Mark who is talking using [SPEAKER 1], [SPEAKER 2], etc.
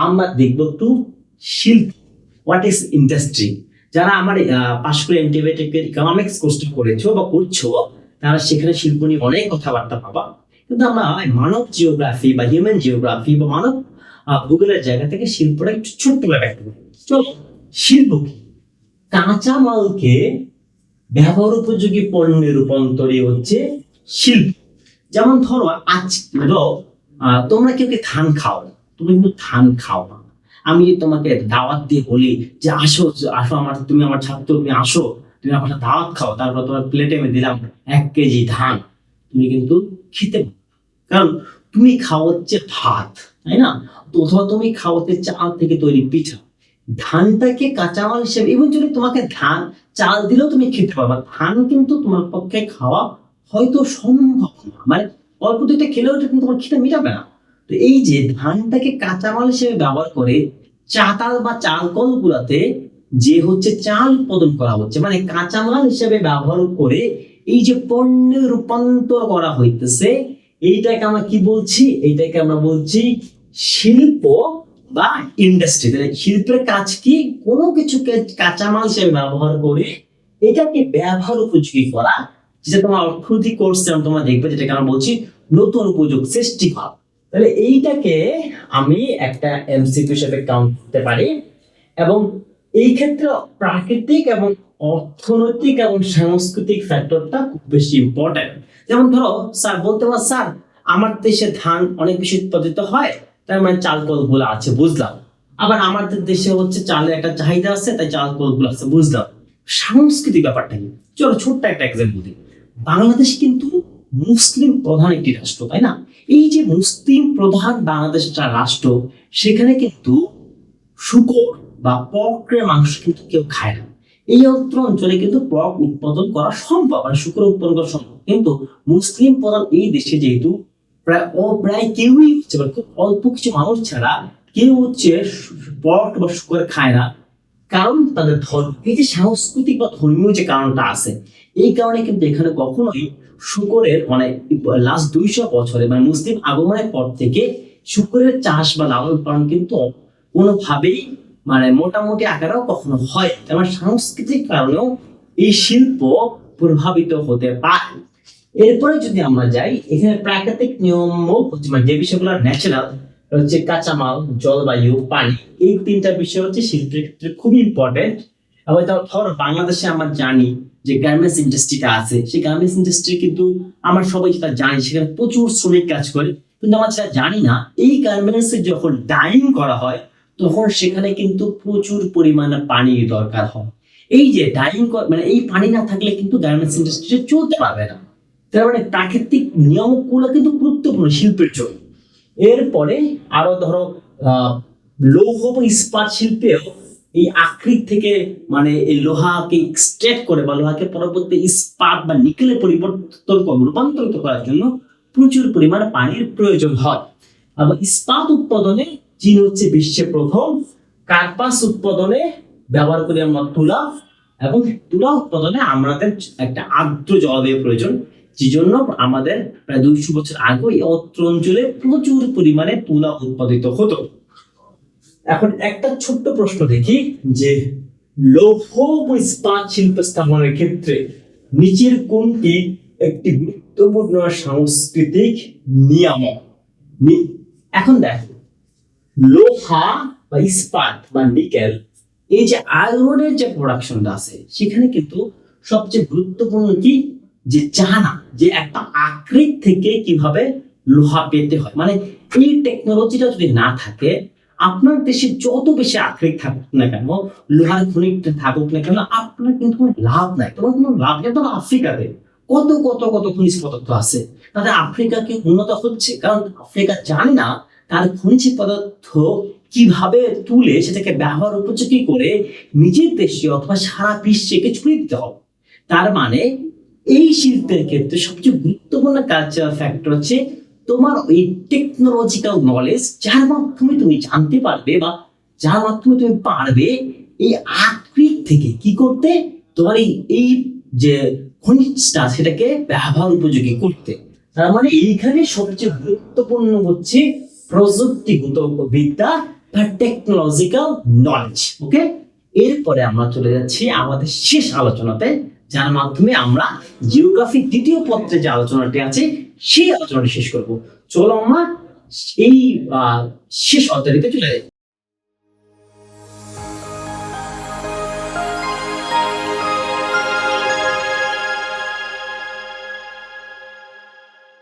[SPEAKER 1] আমরা দেখবো একটু শিল্প, হোয়াট ইজ ইন্ডাস্ট্রি। যারা আমার পাশ করে ইন্টিগ্রেটেড ইকোনমিক্স কোর্সটা করেছো বা করছো, তারা সেখানে শিল্প নিয়ে অনেক কথাবার্তা পাবা। কিন্তু আমরা মানব জিওগ্রাফি বা হিউম্যান জিওগ্রাফি বা মানব ভূগোলের জায়গা থেকে শিল্পটা একটু ছোট্ট করে ব্যাখ্যা করি। চলো, শিল্প কি? কাঁচা মালকে ব্যবহার উপযোগী পণ্যে রূপান্তরই হচ্ছে শিল্প। যেমন ধরো তোমরা কেউ ধান খাও, তুমি কিন্তু ধান খাও না। আমি তোমাকে দাওয়াত দিয়ে বলি যে আসো আসো তুমি আমার ছাত্র, তুমি আসো, তুমি আমার দাওয়াত খাও, তারপর তোমার প্লেটে আমি দিলাম 1 কেজি ধান, তুমি কিন্তু খেতে পারো। কারণ তুমি খাওয়াচ্ছে ভাত, তাই না? তো অথবা তুমি খাওয়াতে চাল থেকে তৈরি পিঠা। ধানটাকে কাঁচামাল হিসেবে ইভেন্টুয়ালি তোমাকে ধান চাল দিলেও তুমি খেতে পারবা, ধান কিন্তু তোমার পক্ষে খাওয়া হয়তো সম্ভব না, মানে অল্প দুইটা খেলেও কিন্তু তোমার খিদে মিটাবে না। তো এই যে ধানটাকে কাঁচামাল হিসেবে ব্যবহার করে চাতাল বা চাল কল গুলাতে যে হচ্ছে চাল উৎপাদন করা হচ্ছে, মানে কাঁচামাল হিসেবে ব্যবহার করে এই যে পণ্যে রূপান্তর করা হইতেছে, এইটাকে আমরা কি বলছি? এইটাকে আমরা বলছি শিল্প বা ইন্ডাস্ট্রি। তাহলে শিল্পের কাজ কি? কোনো কিছুকে কাঁচামাল হিসেবে ব্যবহার করে এটাকে ব্যবহার উপযোগী করা, যেটা তোমার অর্থনৈতিক কোর্সে তোমরা দেখবে, যেটাকে আমরা বলছি নতুন উপযোগ সৃষ্টি করা। তাহলে এইটাকে আমি একটা এমসিকিউ হিসেবে কাউন্ট করতে পারি। এবং এই ক্ষেত্রে প্রাকৃতিক এবং অর্থনৈতিক এবং সাংস্কৃতিক ফ্যাক্টরটা খুব বেশি ইম্পর্টেন্ট। যেমন ধরো স্যার বলতে পার, স্যার আমার দেশে ধান অনেক বেশি উৎপাদিত হয়, তার মানে চাল কল গুলো আছে, বুঝলাম। আবার আমাদের দেশে হচ্ছে চালের একটা চাহিদা আছে, তাই চাল কল গুলো আছে, বুঝলাম। সাংস্কৃতিক ব্যাপারটা কি? চলো ছোট্ট একটা এক্সাম্পল দিই। বাংলাদেশ কিন্তু মুসলিম প্রধান একটি রাষ্ট্র, তাই না? এই যে মুসলিম প্রধান বাংলাদেশ একটা রাষ্ট্র, সেখানে কিন্তু শুকর বা পর্কের মাংস কিন্তু কেউ খায় না। এই অঞ্চলে কিন্তু পর্ক উৎপাদন করা সম্ভব, মানে শুকর উৎপাদন করা সম্ভব। কিন্তু মুসলিম প্রধান এই দেশে যেহেতু প্রায় কেউই হচ্ছে, খুব অল্প কিছু মানুষ ছাড়া কেউ হচ্ছে পর্ক বা শুকর খায় না, কারণ তাদের ধর্ম। এই যে সাংস্কৃতিক বা ধর্মীয় যে কারণটা আছে, এই কারণে কিন্তু এখানে কখনোই শুকরের মানে লাস্ট 200 বছরে, মানে মুসলিম আগমনের পর থেকে শুকরের চাষ বা লালন পালন কিন্তু কোনোভাবেই মানে মোটামুটি আকারেও কখনো হয়। আমার সাংস্কৃতিক কারণেও এই শিল্প প্রভাবিত হতে পারে। এরপরে যদি আমরা যাই, এখানে প্রাকৃতিক নিয়ম মানে যে বিষয়গুলো ন্যাচারাল হচ্ছে কাঁচামাল, জলবায়ু, পানি, এই 3টা বিষয় হচ্ছে শিল্পের ক্ষেত্রে খুবই ইম্পর্টেন্ট। আবার ধরো বাংলাদেশে আমরা জানি যে গার্মেন্টস ইন্ডাস্ট্রিটা আছে, সেই গার্মেন্টস ইন্ডাস্ট্রি কিন্তু আমরা সবাই সেটা জানি, সেখানে প্রচুর শ্রমিক কাজ করে। কিন্তু আমরা সেটা জানি না, এই গার্মেন্টস যখন ডাইং করা হয় তখন সেখানে কিন্তু প্রচুর পরিমাণে পানির দরকার হয়। এই যে ডাইং মানে এই পানি না থাকলে কিন্তু গার্মেন্টস ইন্ডাস্ট্রি চলতে পারবে না। তার মানে প্রাকৃতিক নিয়মগুলো কিন্তু গুরুত্বপূর্ণ শিল্পের জন্য। এরপরে আরো ধরো লৌহ এবং ইস্পাত শিল্পেও এই আকরিক থেকে মানে এই লোহাকে এক্সট্রাক্ট করে বা লোহাকে পরবর্তী ইস্পাত বা নিকেলে রূপান্তরিত করার জন্য প্রচুর পরিমাণে পানির প্রয়োজন হয়। আবার ইস্পাত উৎপাদনে চীন হচ্ছে বিশ্বে প্রথম। কার্পাস উৎপাদনে ব্যবহার করি আমরা তুলা, এবং তুলা উৎপাদনে আমাদের একটা আর্দ্র জলবায়ু প্রয়োজন, যে জন্য আমাদের প্রায় 200 বছর আগে এই অত্র অঞ্চলে প্রচুর পরিমাণে তুলা উৎপাদিত হতো। এখন একটা ছোট্ট প্রশ্ন দেখি যে লৌহ ও ইস্পাত শিল্প স্থাপনের ক্ষেত্রে নিচের কোনটি একটি গুরুত্বপূর্ণ সাংস্কৃতিক নিয়ামক? এখন দেখো, লোহা বা ইস্পাত বা নিকেল, এই যে আয়রনের যে প্রোডাকশনটা আছে, সেখানে কিন্তু সবচেয়ে গুরুত্বপূর্ণ কি? যে জানা যে একটা আকরিক থেকে কিভাবে লোহা পেতে হয়। মানে এই টেকনোলজিটা যদি না থাকে, আপনার দেশে যত বেশি আকরিক থাকুক না কেন, লোহার খনি থাকুক না কেন, আপনার কিন্তু কোনো লাভ নাই। তোমার কোনো লাভ নেই। ধরো আফ্রিকাতে কত কত কত খনিজ পদার্থ আছে, তাদের আফ্রিকা কি উন্নত হচ্ছে? কারণ আফ্রিকা জানে না তার খনিজ পদার্থ কিভাবে তুলে সেটাকে ব্যবহার উপযোগী করে নিজের দেশে অথবা সারা বিশ্বে ছড়িয়ে দিতে হবে। তার মানে এই শিল্পের ক্ষেত্রে সবচেয়ে গুরুত্বপূর্ণ কালচারাল ফ্যাক্টর হচ্ছে তোমার ওই টেকনোলজিক্যাল নলেজ, যার মাধ্যমে তুমি জানতে পারবে বা যার মাধ্যমে তুমি পারবে এই আকরিক থেকে কি করতে, তোমার এই যে খনিজটা সেটাকে ব্যবহার উপযোগী করতে। তার মানে এইখানে সবচেয়ে গুরুত্বপূর্ণ হচ্ছে প্রযুক্তিগত বিদ্যা বা টেকনোলজিক্যাল নলেজ। ওকে, এরপরে আমরা চলে যাচ্ছি আমাদের শেষ আলোচনাতে, যার মাধ্যমে আমরা জিওগ্রাফি দ্বিতীয় পত্রে যে আলোচনাটি আছে সেই আলোচনাটি শেষ করব। চলো আমরা এই শেষ অধ্যায়টিতে চলে যাই।